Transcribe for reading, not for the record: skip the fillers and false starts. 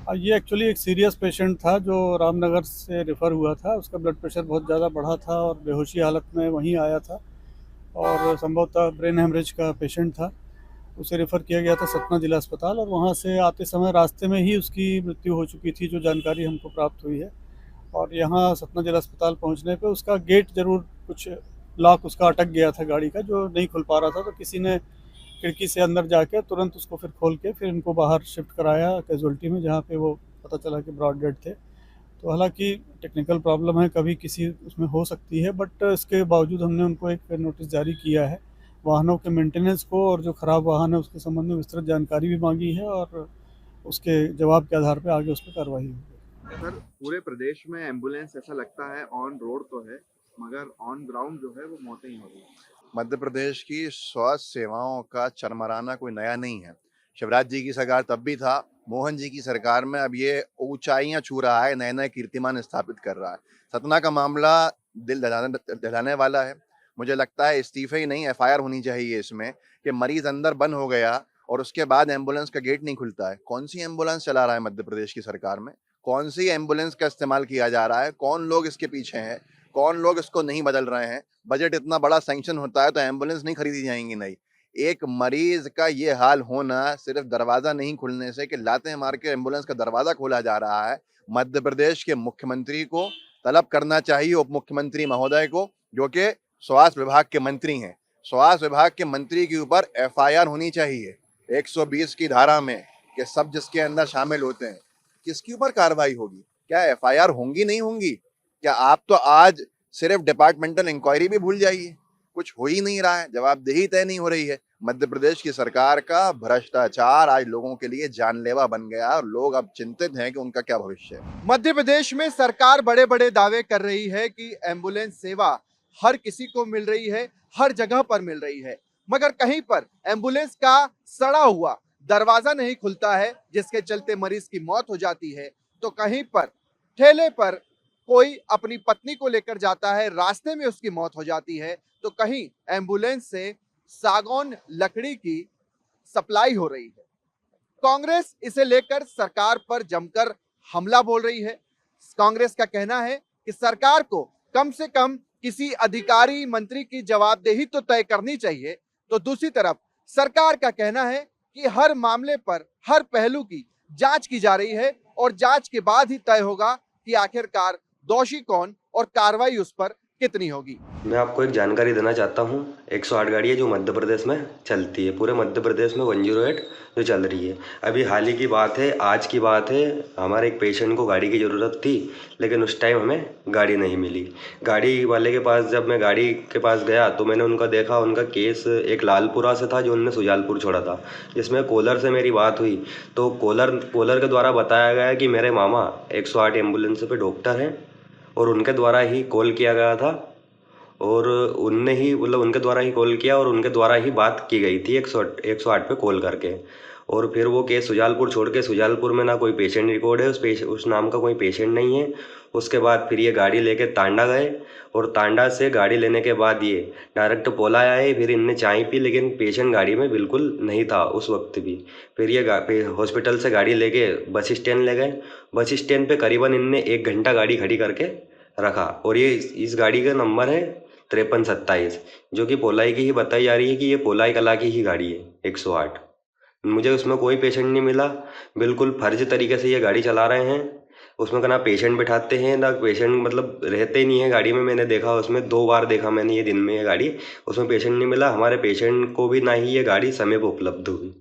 ये एक्चुअली एक serious patient था जो रामनगर से रेफ़र हुआ था। उसका ब्लड प्रेशर बहुत ज़्यादा बढ़ा था और बेहोशी हालत में वहीं आया था और संभवतः ब्रेन हेमरेज का पेशेंट था। उसे रेफ़र किया गया था सतना जिला अस्पताल और वहाँ से आते समय रास्ते में ही उसकी मृत्यु हो चुकी थी, जो जानकारी हमको प्राप्त हुई है। और यहाँ सतना जिला अस्पताल पहुँचने पे उसका गेट ज़रूर कुछ लॉक उसका अटक गया था गाड़ी का, जो नहीं खुल पा रहा था, तो किसी ने खिड़की से अंदर जाके तुरंत उसको फिर खोल के फिर इनको बाहर शिफ्ट कराया कैजुअल्टी में, जहाँ पे वो पता चला कि ब्रॉड डेड थे। तो हालांकि टेक्निकल प्रॉब्लम है, कभी किसी उसमें हो सकती है, बट इसके बावजूद हमने उनको एक नोटिस जारी किया है वाहनों के मेंटेनेंस को, और जो ख़राब वाहन है उसके संबंध में विस्तृत जानकारी भी मांगी है और उसके जवाब के आधार पर आगे उस पर कार्रवाई होगी। सर, पूरे प्रदेश में एम्बुलेंस ऐसा लगता है ऑन रोड तो है, मगर ऑन ग्राउंड जो है वो मौतें ही हो रही हैं। मध्य प्रदेश की स्वास्थ्य सेवाओं का चरमराना कोई नया नहीं है। शिवराज जी की सरकार तब भी था, मोहन जी की सरकार में अब ये ऊंचाइयां छू रहा है, नए नए कीर्तिमान स्थापित कर रहा है। सतना का मामला दिल दहलाने वाला है। मुझे लगता है इस्तीफे ही नहीं, एफआईआर होनी चाहिए इसमें कि मरीज अंदर बंद हो गया और उसके बाद एम्बुलेंस का गेट नहीं खुलता है। कौन सी एम्बुलेंस चला रहा है मध्य प्रदेश की सरकार में? कौन सी एम्बुलेंस का इस्तेमाल किया जा रहा है? कौन लोग इसके पीछे हैं? कौन लोग इसको नहीं बदल रहे हैं? बजट इतना बड़ा सैंक्शन होता है तो एम्बुलेंस नहीं खरीदी जाएंगी नहीं। एक मरीज का ये हाल होना सिर्फ दरवाजा नहीं खुलने से कि लाते मार के एम्बुलेंस का दरवाजा खोला जा रहा है। मध्य प्रदेश के मुख्यमंत्री को तलब करना चाहिए, उप मुख्यमंत्री महोदय को, जो कि स्वास्थ्य विभाग के मंत्री हैं। स्वास्थ्य विभाग के मंत्री के ऊपर एफआईआर होनी चाहिए 120 की धारा में कि सब जिसके अंदर शामिल होते हैं। किसके ऊपर कार्रवाई होगी? क्या एफआईआर होंगी, नहीं होंगी? क्या आप तो आज सिर्फ डिपार्टमेंटल इंक्वायरी भी भूल जाइए, कुछ हो ही नहीं रहा है, जवाबदेही तय नहीं हो रही है। मध्य प्रदेश की सरकार का भ्रष्टाचार आज लोगों के लिए जानलेवा बन गया और लोग अब चिंतित हैं कि उनका क्या भविष्य है। मध्य प्रदेश में सरकार बड़े बड़े दावे कर रही है कि एम्बुलेंस सेवा हर किसी को मिल रही है, हर जगह पर मिल रही है, मगर कहीं पर एम्बुलेंस का सड़ा हुआ दरवाजा नहीं खुलता है, जिसके चलते मरीज की मौत हो जाती है। तो कहीं पर ठेले पर कोई अपनी पत्नी को लेकर जाता है, रास्ते में उसकी मौत हो जाती है, तो कहीं एम्बुलेंस से सागौन लकड़ी की सप्लाई हो रही है। कांग्रेस इसे लेकर सरकार पर जमकर हमला बोल रही है। कांग्रेस का कहना है कि सरकार को कम से कम किसी अधिकारी मंत्री की जवाबदेही तो तय करनी चाहिए। तो दूसरी तरफ सरकार का कहना है कि हर मामले पर हर पहलू की जांच की जा रही है और जांच के बाद ही तय होगा कि आखिरकार दोषी कौन और कार्रवाई उस पर कितनी होगी। मैं आपको एक जानकारी देना चाहता हूँ। 108 गाड़ी है जो मध्य प्रदेश में चलती है, पूरे मध्य प्रदेश में 108 जो चल रही है। अभी हाल ही की बात है, आज की बात है, हमारे एक पेशेंट को गाड़ी की ज़रूरत थी, लेकिन उस टाइम हमें गाड़ी नहीं मिली। गाड़ी वाले के पास जब मैं गाड़ी के पास गया तो मैंने उनका देखा, उनका केस एक लालपुरा से था जो उन्होंने सुजालपुर छोड़ा था, जिसमें कॉलर से मेरी बात हुई। तो कॉलर के द्वारा बताया गया कि मेरे मामा 108 एम्बुलेंस पे डॉक्टर हैं और उनके द्वारा ही कॉल किया गया था और उनने ही मतलब उनके द्वारा ही कॉल किया और उनके द्वारा ही बात की गई थी 108 पे कॉल करके। और फिर वो केस सुजालपुर छोड़ के, सुजालपुर में ना कोई पेशेंट रिकॉर्ड है, उस नाम का कोई पेशेंट नहीं है। उसके बाद फिर ये गाड़ी लेके तांडा गए और तांडा से गाड़ी लेने के बाद ये डायरेक्ट पोला आए। फिर इनने चाय पी, लेकिन पेशेंट गाड़ी में बिल्कुल नहीं था उस वक्त भी। फिर ये हॉस्पिटल से गाड़ी लेके बस स्टैंड ले गए। बस स्टैंड पे करीबन इनने 1 घंटा गाड़ी खड़ी करके रखा और ये इस गाड़ी का नंबर है 5327, जो कि पोलाई की ही बताई जा रही है कि ये पोलाई कला की ही गाड़ी है 108। मुझे उसमें कोई पेशेंट नहीं मिला, बिल्कुल फर्ज तरीके से ये गाड़ी चला रहे हैं। उसमें ना पेशेंट बिठाते हैं ना पेशेंट मतलब रहते ही नहीं है गाड़ी में। मैंने देखा, उसमें 2 बार देखा मैंने ये दिन में ये गाड़ी, उसमें पेशेंट नहीं मिला। हमारे पेशेंट को भी ना ही ये गाड़ी समय पर उपलब्ध हुई।